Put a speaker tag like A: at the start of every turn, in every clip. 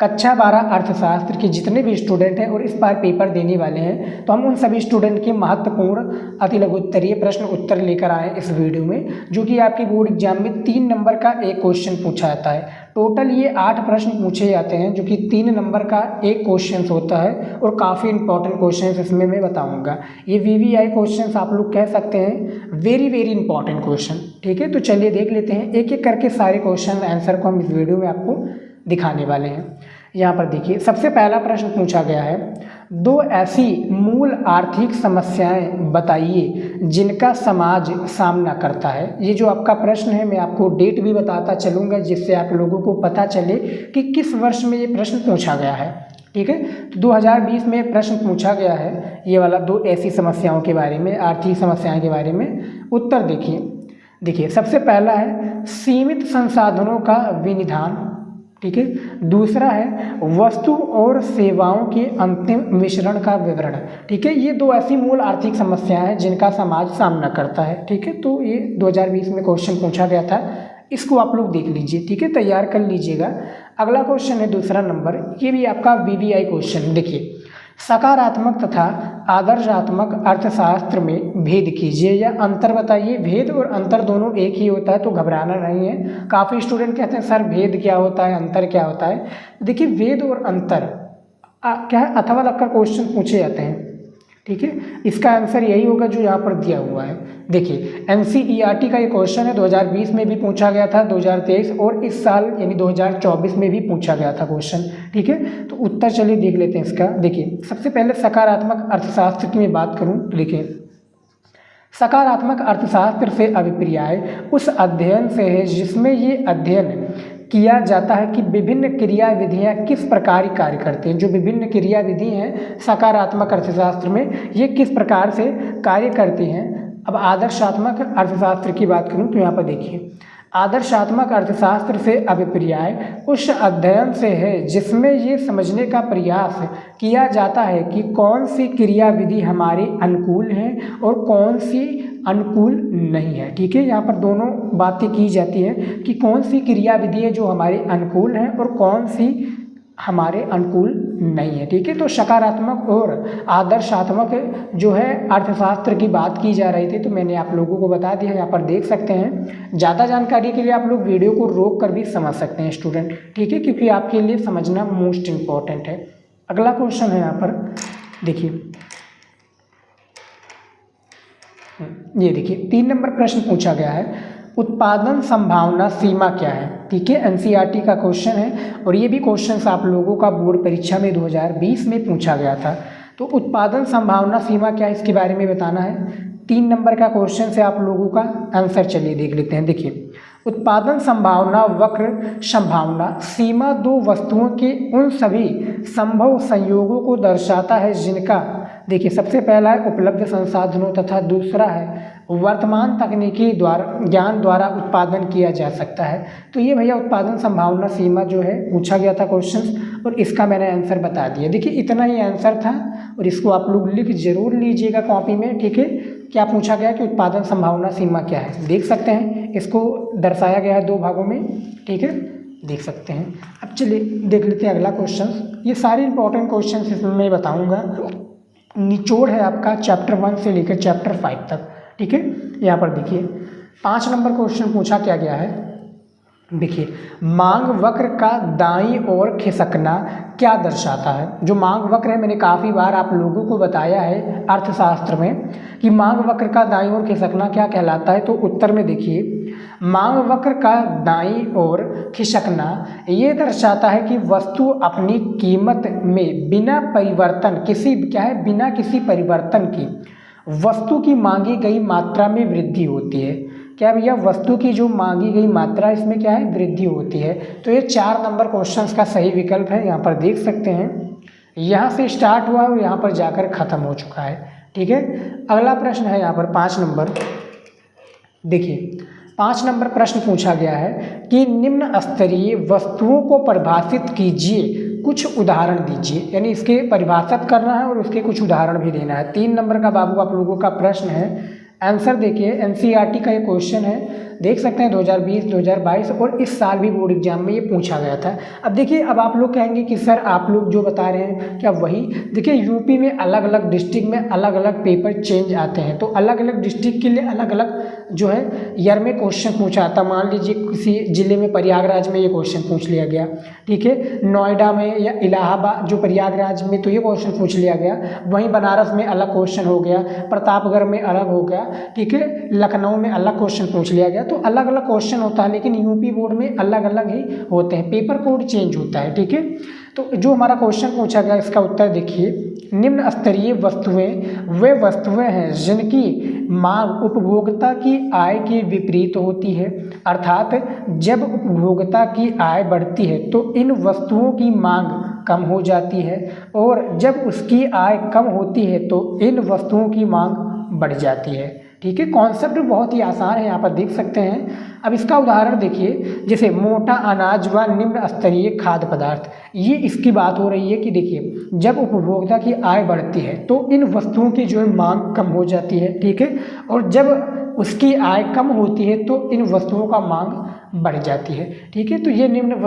A: कक्षा 12 अर्थशास्त्र के जितने भी स्टूडेंट हैं और इस बार पेपर देने वाले हैं, तो हम उन सभी स्टूडेंट के महत्वपूर्ण अति लघु उत्तरीय प्रश्न उत्तर लेकर आए इस वीडियो में, जो कि आपके बोर्ड एग्जाम में 3 नंबर का एक क्वेश्चन पूछा जाता है। टोटल ये 8 प्रश्न पूछे जाते हैं, जो कि 3 नंबर का एक क्वेश्चन होता है और काफ़ी इंपॉर्टेंट क्वेश्चन इसमें मैं बताऊँगा। ये VVI क्वेश्चन आप लोग कह सकते हैं वेरी इंपॉर्टेंट क्वेश्चन। ठीक है, तो चलिए देख लेते हैं एक एक करके सारे क्वेश्चन आंसर को हम इस वीडियो में आपको दिखाने वाले हैं। यहाँ पर देखिए, सबसे पहला प्रश्न पूछा गया है, 2 ऐसी मूल आर्थिक समस्याएं बताइए जिनका समाज सामना करता है। ये जो आपका प्रश्न है, मैं आपको डेट भी बताता चलूँगा जिससे आप लोगों को पता चले कि किस वर्ष में ये प्रश्न पूछा गया है। ठीक है, तो 2020 में प्रश्न पूछा गया है ये वाला 2 ऐसी समस्याओं के बारे में, आर्थिक समस्याओं के बारे में। उत्तर देखिए सबसे पहला है सीमित संसाधनों का विनिधान। ठीक है, दूसरा है वस्तु और सेवाओं के अंतिम मिश्रण का विवरण। ठीक है, ये 2 ऐसी मूल आर्थिक समस्याएं हैं जिनका समाज सामना करता है। ठीक है, तो ये 2020 में क्वेश्चन पूछा गया था, इसको आप लोग देख लीजिए। ठीक है, तैयार कर लीजिएगा। अगला क्वेश्चन है दूसरा नंबर, ये भी आपका VVI क्वेश्चन। देखिए, सकारात्मक तथा आदर्शात्मक अर्थशास्त्र में भेद कीजिए या अंतर बताइए। भेद और अंतर दोनों एक ही होता है, तो घबराना नहीं है। काफ़ी स्टूडेंट कहते हैं सर भेद क्या होता है, अंतर क्या होता है। देखिए, भेद और अंतर क्या है, अथवा लगकर क्वेश्चन पूछे जाते हैं। ठीक है, इसका आंसर यही होगा जो यहाँ पर दिया हुआ है। देखिए, NCERT का ये क्वेश्चन है, 2020 में भी पूछा गया था, 2023 और इस साल यानी 2024 में भी पूछा गया था क्वेश्चन। ठीक है, तो उत्तर चलिए देख लेते हैं इसका। देखिए, सबसे पहले सकारात्मक अर्थशास्त्र की मैं बात करूँ तो देखिए, सकारात्मक अर्थशास्त्र से अभिप्राय उस अध्ययन से है जिसमें ये अध्ययन किया जाता है कि विभिन्न क्रियाविधियाँ किस प्रकार कार्य करती हैं। जो विभिन्न क्रियाविधि हैं सकारात्मक अर्थशास्त्र में, ये किस प्रकार से कार्य करती हैं। अब आदर्शात्मक अर्थशास्त्र की बात करूं तो यहाँ पर देखिए, आदर्शात्मक अर्थशास्त्र से अभिप्राय उस अध्ययन से है जिसमें ये समझने का प्रयास किया जाता है कि कौन सी क्रियाविधि हमारे अनुकूल है और कौन सी अनुकूल नहीं है। ठीक है, यहाँ पर दोनों बातें की जाती है कि कौन सी क्रियाविधि है जो हमारे अनुकूल है और कौन सी हमारे अनुकूल नहीं है। ठीक है, तो सकारात्मक और आदर्शात्मक जो है अर्थशास्त्र की बात की जा रही थी, तो मैंने आप लोगों को बता दिया, यहाँ पर देख सकते हैं। ज़्यादा जानकारी के लिए आप लोग वीडियो को रोक कर भी समझ सकते हैं स्टूडेंट। ठीक है, क्योंकि आपके लिए समझना मोस्ट इम्पॉर्टेंट है। अगला क्वेश्चन है यहाँ पर देखिए, ये देखिए 3 नंबर प्रश्न पूछा गया है, उत्पादन संभावना सीमा क्या है। ठीक है, NCERT का क्वेश्चन है और ये भी क्वेश्चन आप लोगों का बोर्ड परीक्षा में 2020 में पूछा गया था। तो उत्पादन संभावना सीमा क्या है, इसके बारे में बताना है। 3 नंबर का क्वेश्चन से आप लोगों का आंसर चलिए देख लेते हैं। देखिए, उत्पादन संभावना वक्र संभावना सीमा 2 वस्तुओं के उन सभी संभव संयोगों को दर्शाता है जिनका, देखिए सबसे पहला है उपलब्ध संसाधनों तथा दूसरा है वर्तमान तकनीकी ज्ञान द्वारा उत्पादन किया जा सकता है। तो ये भैया उत्पादन संभावना सीमा जो है पूछा गया था क्वेश्चन, और इसका मैंने आंसर बता दिया। देखिए, इतना ही आंसर था और इसको आप लोग लिख जरूर लीजिएगा कॉपी में। ठीक है, क्या पूछा गया कि उत्पादन संभावना सीमा क्या है, देख सकते हैं। इसको दर्शाया गया है 2 भागों में। ठीक है, देख सकते हैं। अब चलिए देख लेते हैं अगला क्वेश्चन। ये सारे इंपॉर्टेंट क्वेश्चन इसमें मैं बताऊँगा। निचोड़ है आपका चैप्टर 1 से लेकर चैप्टर 5 तक। ठीक है, यहाँ पर देखिए 5 नंबर क्वेश्चन पूछा क्या गया है। देखिए, मांग वक्र का दाईं ओर खिसकना क्या दर्शाता है। जो मांग वक्र है, मैंने काफ़ी बार आप लोगों को बताया है अर्थशास्त्र में कि मांग वक्र का दाईं ओर खिसकना क्या कहलाता है। तो उत्तर में देखिए, मांग वक्र का दाईं ओर खिसकना ये दर्शाता है कि वस्तु अपनी कीमत में बिना परिवर्तन बिना किसी परिवर्तन की वस्तु की मांगी गई मात्रा में वृद्धि होती है। क्या भैया, वस्तु की जो मांगी गई मात्रा इसमें क्या है, वृद्धि होती है। तो ये 4 नंबर क्वेश्चन का सही विकल्प है। यहाँ पर देख सकते हैं, यहाँ से स्टार्ट हुआ और यहाँ पर जाकर खत्म हो चुका है। ठीक है, अगला प्रश्न है यहाँ पर 5 नंबर। देखिए, 5 नंबर प्रश्न पूछा गया है कि निम्न स्तरीय वस्तुओं को परिभाषित कीजिए, कुछ उदाहरण दीजिए। यानी इसके परिभाषित करना है और उसके कुछ उदाहरण भी देना है। 3 नंबर का बाबू आप लोगों का प्रश्न है। आंसर देखिए, NCERT का ये क्वेश्चन है, देख सकते हैं 2020, 2022 और इस साल भी बोर्ड एग्जाम में ये पूछा गया था। अब देखिए, अब आप लोग कहेंगे कि सर आप लोग जो बता रहे हैं क्या वही, देखिए यूपी में अलग अलग डिस्ट्रिक्ट में अलग अलग पेपर चेंज आते हैं, तो अलग अलग डिस्ट्रिक्ट के लिए अलग अलग जो है ईयर में क्वेश्चन पूछा आता। मान लीजिए किसी जिले में प्रयागराज में ये क्वेश्चन पूछ लिया गया, ठीक है, नोएडा में या इलाहाबाद जो प्रयागराज में तो ये क्वेश्चन पूछ लिया गया, वहीं बनारस में अलग क्वेश्चन हो गया, प्रतापगढ़ में अलग हो गया, ठीक है, लखनऊ में अलग क्वेश्चन पूछ लिया गया। तो अलग अलग क्वेश्चन होता है, लेकिन यूपी बोर्ड में अलग अलग ही होते हैं, पेपर कोड चेंज होता है, ठीक है। तो जो हमारा क्वेश्चन पूछा गया इसका उत्तर देखिए, निम्न स्तरीय वस्तुएं वे वस्तुएं हैं जिनकी मांग उपभोक्ता की आय के विपरीत होती है, अर्थात जब उपभोक्ता की आय बढ़ती है तो इन वस्तुओं की मांग कम हो जाती है और जब उसकी आय कम होती है तो इन वस्तुओं की मांग बढ़ जाती है, ठीक है। कॉन्सेप्ट बहुत ही आसान है, यहाँ पर देख सकते हैं। अब इसका उदाहरण देखिए, जैसे मोटा अनाज व निम्न स्तरीय खाद्य पदार्थ, ये इसकी बात हो रही है कि देखिए जब उपभोक्ता की आय बढ़ती है तो इन वस्तुओं की जो है मांग कम हो जाती है, ठीक है, और जब उसकी आय कम होती है तो इन वस्तुओं का मांग बढ़ जाती है, ठीक है। तो ये निम्न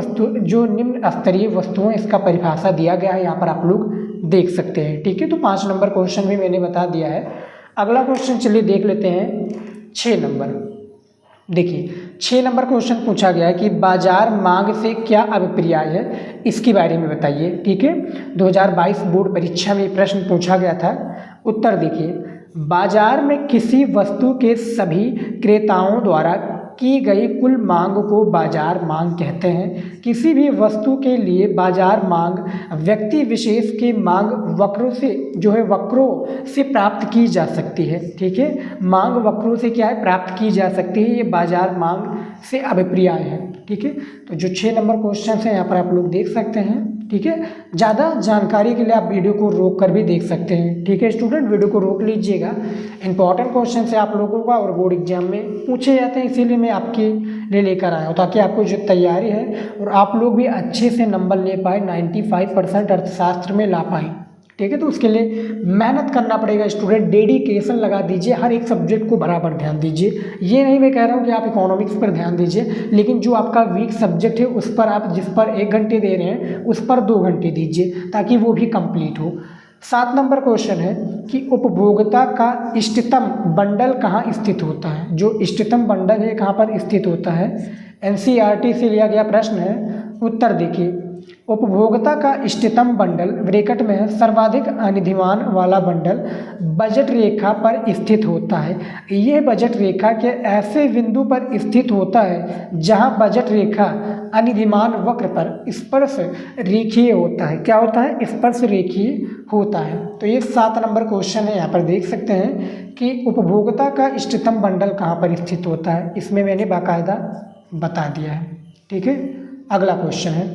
A: स्तरीय वस्तुएं इसका परिभाषा दिया गया है, यहाँ पर आप लोग देख सकते हैं, ठीक है। तो 5 नंबर क्वेश्चन भी मैंने बता दिया है। अगला क्वेश्चन चलिए देख लेते हैं 6 नंबर। देखिए 6 नंबर क्वेश्चन पूछा गया है कि बाजार मांग से क्या अभिप्राय है, इसके बारे में बताइए, ठीक है। 2022 बोर्ड परीक्षा में प्रश्न पूछा गया था। उत्तर देखिए, बाजार में किसी वस्तु के सभी क्रेताओं द्वारा की गई कुल मांग को बाजार मांग कहते हैं। किसी भी वस्तु के लिए बाजार मांग व्यक्ति विशेष के मांग वक्रों से प्राप्त की जा सकती है, ठीक है। मांग वक्रों से क्या है, प्राप्त की जा सकती है, ये बाजार मांग से अभिप्राय है, ठीक है। तो जो 6 नंबर क्वेश्चन है यहाँ पर आप लोग देख सकते हैं, ठीक है। ज़्यादा जानकारी के लिए आप वीडियो को रोक कर भी देख सकते हैं, ठीक है स्टूडेंट, वीडियो को रोक लीजिएगा। इंपॉर्टेंट क्वेश्चन से आप लोगों का और बोर्ड एग्जाम में पूछे जाते हैं, इसीलिए मैं आपके लिए लेकर आया हूँ, ताकि आपको जो तैयारी है और आप लोग भी अच्छे से नंबर ले पाए, 95% अर्थशास्त्र में ला पाएँ, ठीक है। तो उसके लिए मेहनत करना पड़ेगा स्टूडेंट, डेडिकेशन लगा दीजिए, हर एक सब्जेक्ट को बराबर ध्यान दीजिए। ये नहीं मैं कह रहा हूँ कि आप इकोनॉमिक्स पर ध्यान दीजिए, लेकिन जो आपका वीक सब्जेक्ट है उस पर आप जिस पर 1 घंटे दे रहे हैं उस पर 2 घंटे दीजिए, ताकि वो भी कंप्लीट हो। 7 नंबर क्वेश्चन है कि उपभोक्ता का इष्टतम बंडल कहाँ स्थित होता है। जो इष्टतम बंडल है कहाँ पर स्थित होता है, NCERT से लिया गया प्रश्न है। उत्तर देखिए, उपभोक्ता का इष्टतम बंडल ब्रैकेट में है सर्वाधिक अनिधिमान वाला बंडल बजट रेखा पर स्थित होता है। यह बजट रेखा के ऐसे बिंदु पर स्थित होता है जहां बजट रेखा अनिधिमान वक्र पर स्पर्श रेखीय होता है। क्या होता है, स्पर्श रेखीय होता है। तो ये 7 नंबर क्वेश्चन है, यहाँ पर देख सकते हैं कि उपभोक्ता का इष्टतम बंडल कहाँ पर स्थित होता है, इसमें मैंने बाकायदा बता दिया है, ठीक है। अगला क्वेश्चन है,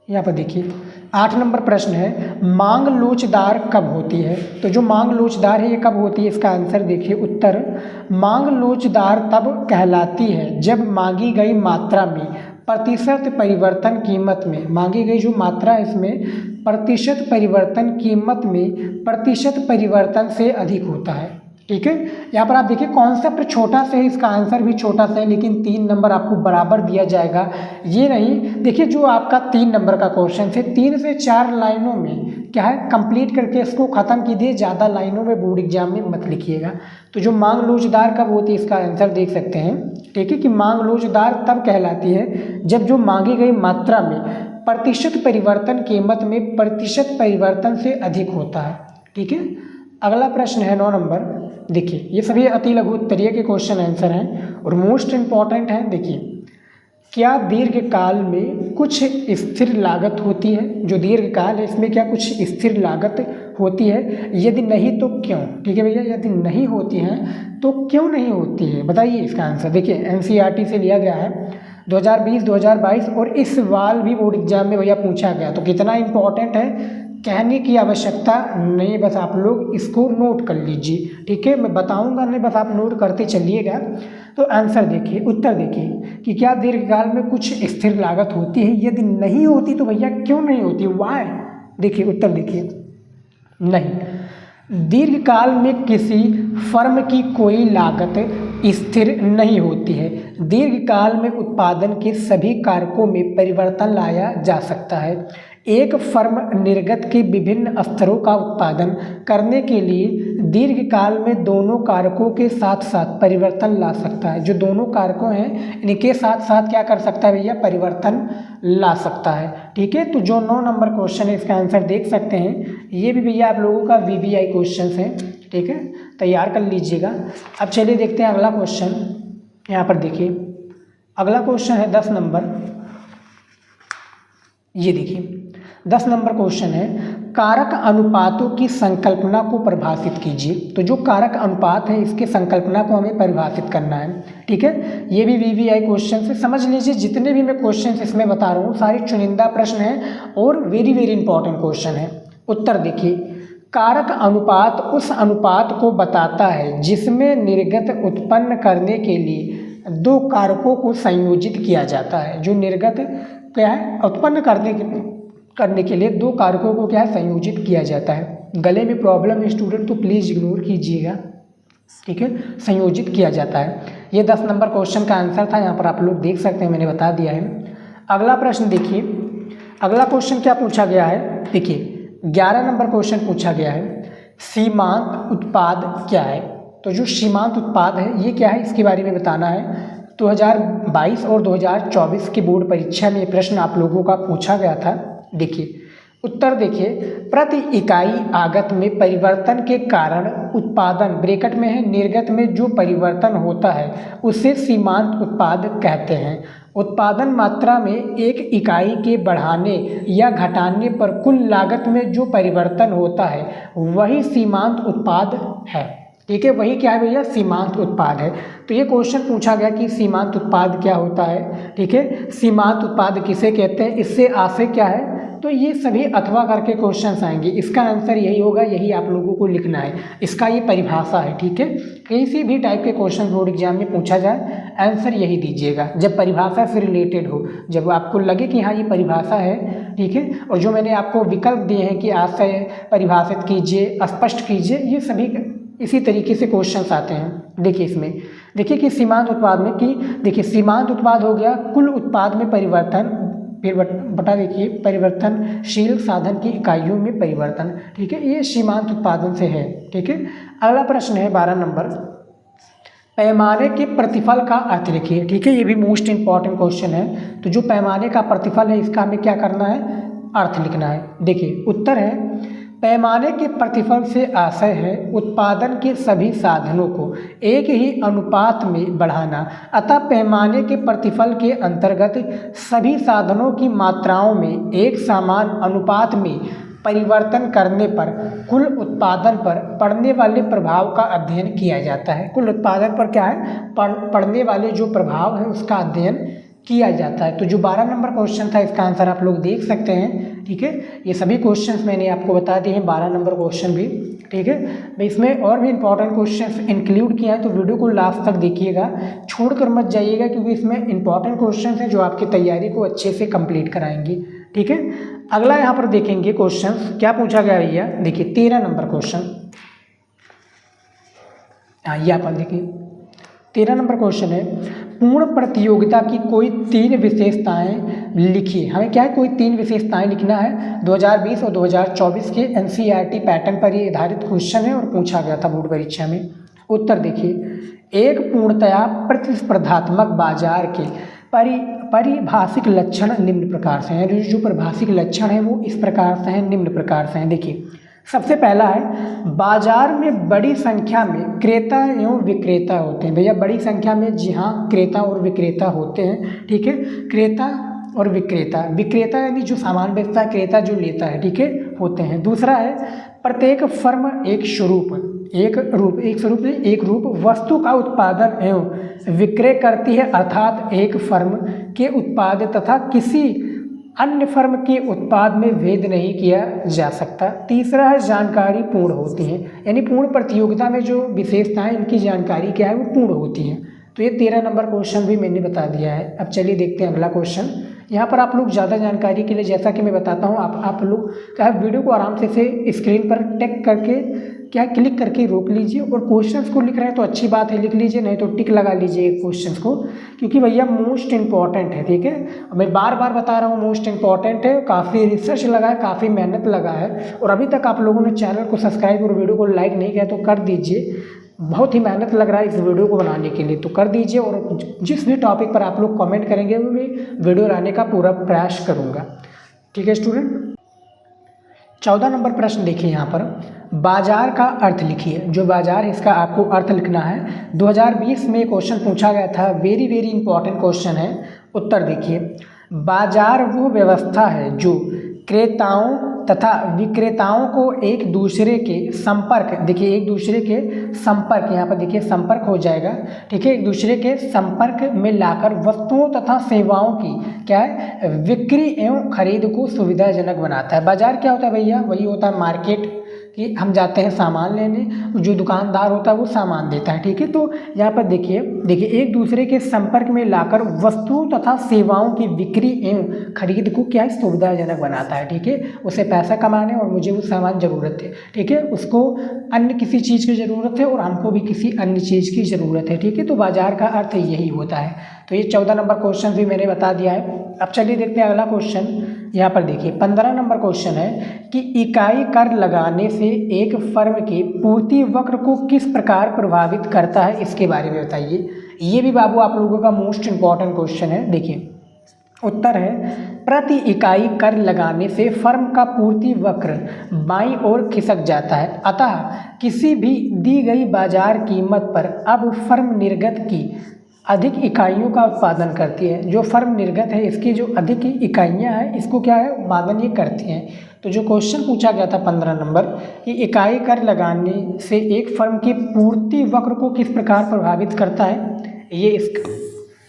A: यहाँ पर देखिए 8 नंबर प्रश्न है, मांग लोचदार कब होती है। तो जो मांग लोचदार है ये कब होती है, इसका आंसर देखिए। उत्तर, मांग लोचदार तब कहलाती है जब मांगी गई मात्रा में प्रतिशत परिवर्तन कीमत में, मांगी गई जो मात्रा है इसमें प्रतिशत परिवर्तन कीमत में प्रतिशत परिवर्तन से अधिक होता है, ठीक है। यहाँ पर आप देखिए कॉन्सेप्ट छोटा सा है, इसका आंसर भी छोटा सा है, लेकिन 3 नंबर आपको बराबर दिया जाएगा। ये नहीं, देखिए जो आपका 3 नंबर का क्वेश्चन है 3 से 4 लाइनों में क्या है कंप्लीट करके इसको ख़त्म कीजिए, ज़्यादा लाइनों में बोर्ड एग्जाम में मत लिखिएगा। तो जो मांग लोचदार कब होती है इसका आंसर देख सकते हैं, ठीक है, कि मांग लोचदार तब कहलाती है जब जो मांगी गई मात्रा में प्रतिशत परिवर्तन कीमत में प्रतिशत परिवर्तन से अधिक होता है, ठीक है। अगला प्रश्न है 9 नंबर। देखिए ये सभी अति लघु उत्तरीय के क्वेश्चन आंसर हैं और मोस्ट इम्पॉर्टेंट हैं। देखिए, क्या दीर्घकाल में कुछ स्थिर लागत होती है। जो दीर्घकाल है इसमें क्या कुछ स्थिर लागत होती है, यदि नहीं तो क्यों, ठीक है भैया। यदि नहीं होती है तो क्यों नहीं होती है, बताइए इसका आंसर। देखिए NCERT से लिया गया है 2020, 2022 और इस साल भी बोर्ड एग्जाम में भैया पूछा गया। तो कितना इंपॉर्टेंट है कहने की आवश्यकता नहीं, बस आप लोग इसको नोट कर लीजिए, ठीक है। मैं बताऊंगा नहीं, बस आप नोट करते चलिएगा। तो आंसर देखिए, उत्तर देखिए कि क्या दीर्घकाल में कुछ स्थिर लागत होती है, यदि नहीं होती तो भैया क्यों नहीं होती, वाई। देखिए उत्तर देखिए, नहीं। दीर्घकाल में किसी फर्म की कोई लागत स्थिर नहीं होती है। दीर्घकाल में उत्पादन के सभी कारकों में परिवर्तन लाया जा सकता है। एक फर्म निर्गत के विभिन्न स्तरों का उत्पादन करने के लिए दीर्घकाल में दोनों कारकों के साथ साथ परिवर्तन ला सकता है। जो दोनों कारकों हैं इनके साथ साथ क्या कर सकता है भैया, परिवर्तन ला सकता है। ठीक है, तो जो 9 नंबर क्वेश्चन है इसका आंसर देख सकते हैं। ये भी भैया आप लोगों का VVI क्वेश्चन है। ठीक है, तैयार कर लीजिएगा। अब चलिए देखते हैं अगला क्वेश्चन। यहाँ पर देखिए अगला क्वेश्चन है 10 नंबर। ये देखिए 10 नंबर क्वेश्चन है, कारक अनुपातों की संकल्पना को परिभाषित कीजिए। तो जो कारक अनुपात है इसके संकल्पना को हमें परिभाषित करना है। ठीक है, ये भी VVI क्वेश्चन से समझ लीजिए। जितने भी मैं क्वेश्चन इसमें बता रहा हूँ सारे चुनिंदा प्रश्न हैं और वेरी वेरी इंपॉर्टेंट क्वेश्चन है। उत्तर देखिए, कारक अनुपात उस अनुपात को बताता है जिसमें निर्गत उत्पन्न करने के लिए दो कारकों को संयोजित किया जाता है। जो निर्गत क्या है, उत्पन्न करने के लिए दो कारकों को क्या है, संयोजित किया जाता है। गले में प्रॉब्लम है स्टूडेंट तो प्लीज़ इग्नोर कीजिएगा। ठीक है, संयोजित किया जाता है। ये 10 नंबर क्वेश्चन का आंसर था। यहाँ पर आप लोग देख सकते हैं, मैंने बता दिया है। अगला प्रश्न देखिए, अगला क्वेश्चन क्या पूछा गया है। देखिए 11 नंबर क्वेश्चन पूछा गया है, सीमांत उत्पाद क्या है। तो जो सीमांत उत्पाद है ये क्या है, इसके बारे में बताना है। 2022 और 2024 की बोर्ड परीक्षा में ये प्रश्न आप लोगों का पूछा गया था। देखिए उत्तर देखिए, प्रति इकाई आगत में परिवर्तन के कारण उत्पादन ब्रैकेट में है निर्गत में जो परिवर्तन होता है उसे सीमांत उत्पाद कहते हैं। उत्पादन मात्रा में एक इकाई के बढ़ाने या घटाने पर कुल लागत में जो परिवर्तन होता है वही सीमांत उत्पाद है। ठीक है, वही क्या है भैया, सीमांत उत्पाद है। तो ये क्वेश्चन पूछा गया कि सीमांत उत्पाद क्या होता है। ठीक है, सीमांत उत्पाद किसे कहते हैं, इससे आशय क्या है। तो ये सभी अथवा करके क्वेश्चंस आएंगे। इसका आंसर यही होगा, यही आप लोगों को लिखना है। इसका ये परिभाषा है। ठीक है, किसी भी टाइप के क्वेश्चन बोर्ड एग्जाम में पूछा जाए आंसर यही दीजिएगा जब परिभाषा से रिलेटेड हो, जब आपको लगे कि हाँ ये परिभाषा है। ठीक है, और जो मैंने आपको विकल्प दिए हैं कि आशय परिभाषित कीजिए, स्पष्ट कीजिए, ये सभी इसी तरीके से क्वेश्चंस आते हैं। देखिए इसमें देखिए कि सीमांत उत्पाद में कि देखिए सीमांत उत्पाद हो गया कुल उत्पाद में परिवर्तन, फिर बटा देखिए परिवर्तनशील साधन की इकाइयों में परिवर्तन। ठीक है, ये सीमांत उत्पादन से है। ठीक है, अगला प्रश्न है 12 नंबर, पैमाने के प्रतिफल का अर्थ लिखिए। ठीक है, ये भी मोस्ट इंपॉर्टेंट क्वेश्चन है। तो जो पैमाने का प्रतिफल है इसका हमें क्या करना है, अर्थ लिखना है। देखिए उत्तर है, पैमाने के प्रतिफल से आशय है उत्पादन के सभी साधनों को एक ही अनुपात में बढ़ाना। अतः पैमाने के प्रतिफल के अंतर्गत सभी साधनों की मात्राओं में एक समान अनुपात में परिवर्तन करने पर कुल उत्पादन पर पड़ने वाले प्रभाव का अध्ययन किया जाता है। कुल उत्पादन पर क्या है, पड़ने वाले जो प्रभाव है उसका अध्ययन किया जाता है। तो जो 12 नंबर क्वेश्चन था इसका आंसर आप लोग देख सकते हैं। ठीक है, ये सभी क्वेश्चंस मैंने आपको बता दिए हैं, 12 नंबर क्वेश्चन भी। ठीक है, मैं इसमें और भी इंपॉर्टेंट क्वेश्चंस इंक्लूड किया है, तो वीडियो को लास्ट तक देखिएगा, छोड़कर मत जाइएगा, क्योंकि इसमें इंपॉर्टेंट क्वेश्चंस हैं जो आपकी तैयारी को अच्छे से कंप्लीट कराएंगे। ठीक है, अगला यहाँ पर देखेंगे क्वेश्चन क्या पूछा गया भैया। देखिए 13 नंबर क्वेश्चन, हाँ यहाँ पर देखिए 13 नंबर क्वेश्चन है, पूर्ण प्रतियोगिता की कोई 3 विशेषताएं लिखिए। हमें क्या है, कोई 3 विशेषताएं लिखना है। 2020 और 2024 के NCERT पैटर्न पर ये आधारित क्वेश्चन है और पूछा गया था बोर्ड परीक्षा में। उत्तर देखिए, एक पूर्णतया प्रतिस्पर्धात्मक बाजार के परिभाषिक लक्षण निम्न प्रकार से हैं। जो परिभाषिक लक्षण है वो इस प्रकार से हैं, निम्न प्रकार से हैं। देखिए सबसे पहला है, बाजार में बड़ी संख्या में क्रेता एवं विक्रेता होते हैं। भैया बड़ी संख्या में, जी हाँ, क्रेता और विक्रेता होते हैं। ठीक है, क्रेता और विक्रेता, विक्रेता यानी जो सामान बेचता है, क्रेता जो लेता है। ठीक है, होते हैं। दूसरा है, प्रत्येक फर्म एक रूप वस्तु का उत्पादन एवं विक्रय करती है, अर्थात एक फर्म के उत्पाद तथा किसी अन्य फर्म के उत्पाद में भेद नहीं किया जा सकता। तीसरा है, जानकारी पूर्ण होती है, यानी पूर्ण प्रतियोगिता में जो विशेषताएं इनकी जानकारी क्या है वो पूर्ण होती हैं। तो ये 13 नंबर क्वेश्चन भी मैंने बता दिया है। अब चलिए देखते हैं अगला क्वेश्चन। यहाँ पर आप लोग ज़्यादा जानकारी के लिए, जैसा कि मैं बताता हूँ, आप लोग क्या है वीडियो को आराम से स्क्रीन पर टेक करके क्या क्लिक करके रोक लीजिए, और क्वेश्चंस को लिख रहे हैं तो अच्छी बात है, लिख लीजिए, नहीं तो टिक लगा लीजिए क्वेश्चंस को, क्योंकि भैया मोस्ट इंपॉर्टेंट है। ठीक है, मैं बार बार बता रहा हूँ मोस्ट इंपॉर्टेंट है, काफ़ी रिसर्च लगा है, काफ़ी मेहनत लगा है, और अभी तक आप लोगों ने चैनल को सब्सक्राइब और वीडियो को लाइक नहीं किया तो कर दीजिए। बहुत ही मेहनत लग रहा है इस वीडियो को बनाने के लिए, तो कर दीजिए, और जिस भी टॉपिक पर आप लोग कमेंट करेंगे वो मैं वीडियो लाने का पूरा प्रयास करूँगा। ठीक है स्टूडेंट, 14 नंबर प्रश्न देखिए यहाँ पर, बाजार का अर्थ लिखिए। जो बाजार है इसका आपको अर्थ लिखना है। 2020 में क्वेश्चन पूछा गया था, वेरी वेरी इंपॉर्टेंट क्वेश्चन है। उत्तर देखिए, बाजार वो व्यवस्था है जो क्रेताओं तथा विक्रेताओं को एक दूसरे के संपर्क, देखिए एक दूसरे के संपर्क, यहाँ पर देखिए संपर्क हो जाएगा, ठीक है, एक दूसरे के संपर्क में लाकर वस्तुओं तथा सेवाओं की क्या है, बिक्री एवं खरीद को सुविधाजनक बनाता है। बाजार क्या होता है भैया, वही होता है मार्केट, कि हम जाते हैं सामान लेने, जो दुकानदार होता है वो सामान देता है। ठीक है, तो यहाँ पर देखिए एक दूसरे के संपर्क में लाकर वस्तुओं तथा सेवाओं की बिक्री एवं खरीद को क्या है, सुविधाजनक बनाता है। ठीक है, उसे पैसा कमाने और मुझे वो सामान ज़रूरत है, ठीक है, उसको अन्य किसी चीज़ की ज़रूरत है और हमको भी किसी अन्य चीज़ की ज़रूरत है। ठीक है, तो बाजार का अर्थ यही होता है। तो ये 14 नंबर क्वेश्चन भी मैंने बता दिया है। अब चलिए देखते हैं अगला क्वेश्चन। यहाँ पर देखिए 15 नंबर क्वेश्चन है कि इकाई कर लगाने से एक फर्म के पूर्ति वक्र को किस प्रकार प्रभावित करता है, इसके बारे में बताइए। ये भी बाबू आप लोगों का मोस्ट इंपॉर्टेंट क्वेश्चन है। देखिए उत्तर है, प्रति इकाई कर लगाने से फर्म का पूर्ति वक्र बाईं ओर खिसक जाता है, अतः किसी भी दी गई बाजार कीमत पर अब फर्म निर्गत की अधिक इकाइयों का उत्पादन करती है। जो फर्म निर्गत है इसकी जो अधिक इकाइयां हैं इसको क्या है, उत्पादन ये करती हैं। तो जो क्वेश्चन पूछा गया था 15 नंबर कि इकाई कर लगाने से एक फर्म की पूर्ति वक्र को किस प्रकार प्रभावित करता है, ये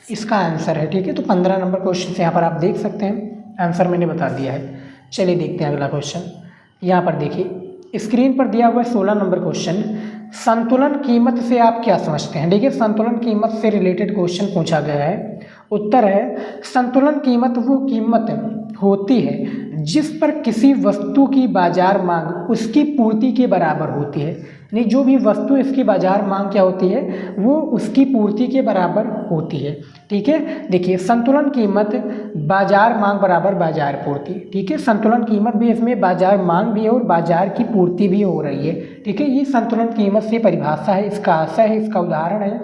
A: इसका आंसर है। ठीक है, तो 15 नंबर क्वेश्चन से यहाँ पर आप देख सकते हैं, आंसर मैंने बता दिया है। चलिए देखते हैं अगला क्वेश्चन। यहाँ पर देखिए स्क्रीन पर दिया हुआ 16 नंबर क्वेश्चन, संतुलन कीमत से आप क्या समझते हैं। देखिए संतुलन कीमत से रिलेटेड क्वेश्चन पूछा गया है। उत्तर है, संतुलन कीमत वो कीमत होती है जिस पर किसी वस्तु की बाजार मांग उसकी पूर्ति के बराबर होती है। यानी जो भी वस्तु इसकी बाजार मांग क्या होती है, वो उसकी पूर्ति के बराबर होती है। ठीक है, देखिए संतुलन कीमत बाजार मांग बराबर बाजार पूर्ति। ठीक है, संतुलन कीमत भी इसमें बाजार मांग भी है और बाजार की पूर्ति भी हो रही है। ठीक है, ये संतुलन कीमत से परिभाषा है, इसका आशय है, इसका उदाहरण है,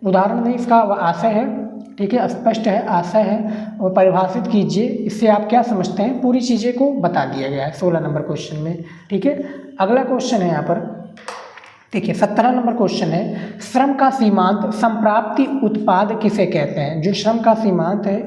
A: उदाहरण नहीं इसका आशय है। ठीक है, स्पष्ट है, आशय है, और परिभाषित कीजिए। इससे आप क्या समझते हैं पूरी चीज़ें को बता दिया गया है 16 नंबर क्वेश्चन में। ठीक है, अगला क्वेश्चन है यहाँ पर देखिए 17 नंबर क्वेश्चन है, श्रम का सीमांत संप्राप्ति उत्पाद किसे कहते हैं। जो श्रम का सीमांत है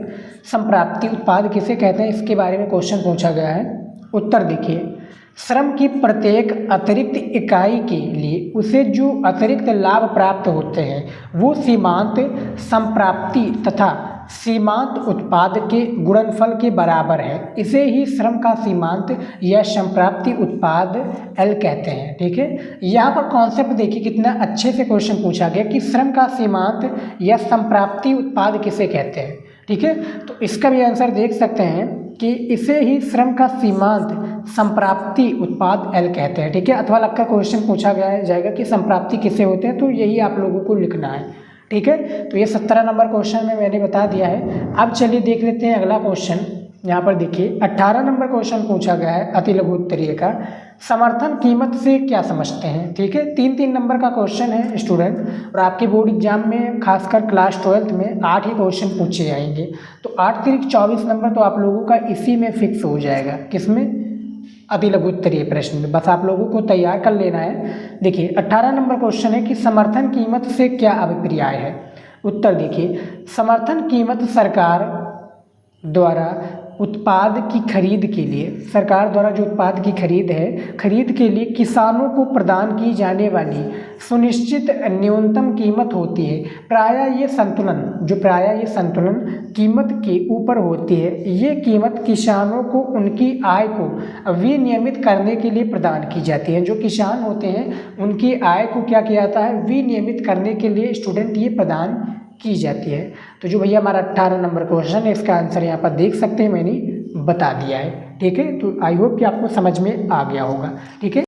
A: संप्राप्ति उत्पाद किसे कहते हैं, इसके बारे में क्वेश्चन पूछा गया है। उत्तर देखिए, श्रम की प्रत्येक अतिरिक्त इकाई के लिए उसे जो अतिरिक्त लाभ प्राप्त होते हैं वो सीमांत संप्राप्ति तथा सीमांत उत्पाद के गुणनफल के बराबर है। इसे ही श्रम का सीमांत या संप्राप्ति उत्पाद L कहते हैं। ठीक है, यहाँ पर कॉन्सेप्ट देखिए कितना अच्छे से क्वेश्चन पूछा गया कि श्रम का सीमांत या संप्राप्ति उत्पाद किसे कहते हैं। ठीक है, तो इसका भी आंसर देख सकते हैं कि इसे ही श्रम का सीमांत संप्राप्ति उत्पाद L कहते हैं। ठीक है, अथवा लगकर क्वेश्चन पूछा गया जाएगा कि संप्राप्ति किसे होते हैं, तो यही आप लोगों को लिखना है। ठीक है, तो ये 17 नंबर क्वेश्चन में मैंने बता दिया है। अब चलिए देख लेते हैं अगला क्वेश्चन। यहाँ पर देखिए 18 नंबर क्वेश्चन पूछा गया है अति लघु उत्तरीय का, समर्थन कीमत से क्या समझते हैं। ठीक है, 3-3 नंबर का क्वेश्चन है स्टूडेंट, और आपके बोर्ड एग्जाम में खासकर क्लास 12th में 8 ही क्वेश्चन पूछे जाएंगे। तो 8 तिरिक 24 नंबर तो आप लोगों का इसी में फिक्स हो जाएगा। किसमें, अति लघु उत्तरीय प्रश्न में। बस आप लोगों को तैयार कर लेना है। देखिए 18 नंबर क्वेश्चन है कि समर्थन कीमत से क्या अभिप्राय है। उत्तर देखिए, समर्थन कीमत सरकार द्वारा उत्पाद की खरीद के लिए, सरकार द्वारा जो उत्पाद की खरीद है, खरीद के लिए किसानों को प्रदान की जाने वाली सुनिश्चित न्यूनतम कीमत होती है। प्रायः ये संतुलन कीमत के ऊपर होती है। ये कीमत किसानों को उनकी आय को विनियमित करने के लिए प्रदान की जाती है। जो किसान होते हैं उनकी आय को क्या किया जाता है, विनियमित करने के लिए स्टूडेंट ये प्रदान की जाती है। तो जो भैया हमारा 18 नंबर क्वेश्चन है इसका आंसर यहाँ पर देख सकते हैं, मैंने बता दिया है। ठीक है, तो आई होप कि आपको समझ में आ गया होगा। ठीक है।